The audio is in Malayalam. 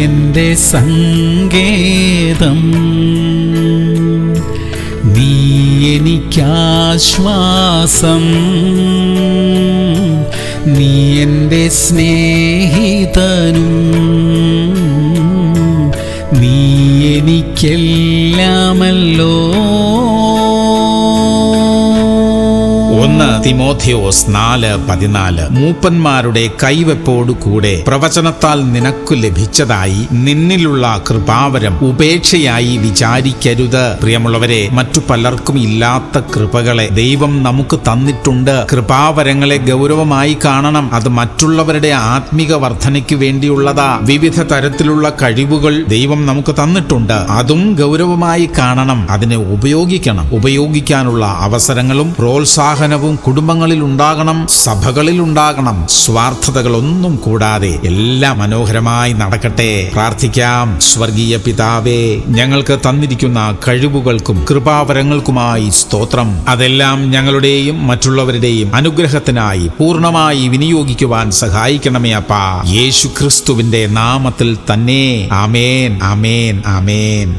എൻ്റെ സങ്കേതം, നീ എനിക്കാശ്വാസം, നീ എൻ്റെ സ്നേഹിതനും, നീ എനിക്കെല്ലാമല്ലോ. 1 തിമോഥെയോസ് 4:14 മൂപ്പന്മാരുടെ കൈവെപ്പോടുകൂടെ പ്രവചനത്താൽ നിനക്കു ലഭിച്ചതായി നിന്നിലുള്ള കൃപാവരം ഉപേക്ഷയായി വിചാരിക്കരുത്. പ്രിയമുള്ളവരെ, മറ്റു പലർക്കും ഇല്ലാത്ത കൃപകളെ ദൈവം നമുക്ക് തന്നിട്ടുണ്ട്. കൃപാവരങ്ങളെ ഗൗരവമായി കാണണം. അത് മറ്റുള്ളവരുടെ ആത്മീക വർധനയ്ക്ക് വേണ്ടിയുള്ളതാ. വിവിധ തരത്തിലുള്ള കഴിവുകൾ ദൈവം നമുക്ക് തന്നിട്ടുണ്ട്. അതും ഗൗരവമായി കാണണം. അതിനെ ഉപയോഗിക്കണം. ഉപയോഗിക്കാനുള്ള അവസരങ്ങളും പ്രോത്സാഹനവും കുടുംബങ്ങളിൽ ഉണ്ടാകണം, സഭകളിൽ ഉണ്ടാകണം. സ്വാർത്ഥതകളൊന്നും കൂടാതെ എല്ലാം മനോഹരമായി നടക്കട്ടെ. പ്രാർത്ഥിക്കാം. സ്വർഗീയ പിതാവേ, ഞങ്ങൾക്ക് തന്നിരിക്കുന്ന കഴിവുകൾക്കും കൃപാവരങ്ങൾക്കുമായി സ്തോത്രം. അതെല്ലാം ഞങ്ങളുടെയും മറ്റുള്ളവരുടെയും അനുഗ്രഹത്തിനായി പൂർണ്ണമായി വിനിയോഗിക്കുവാൻ സഹായിക്കണമേ അപ്പാ. യേശു ക്രിസ്തുവിന്റെ നാമത്തിൽ തന്നെ. ആമേൻ, ആമേൻ, ആമേൻ.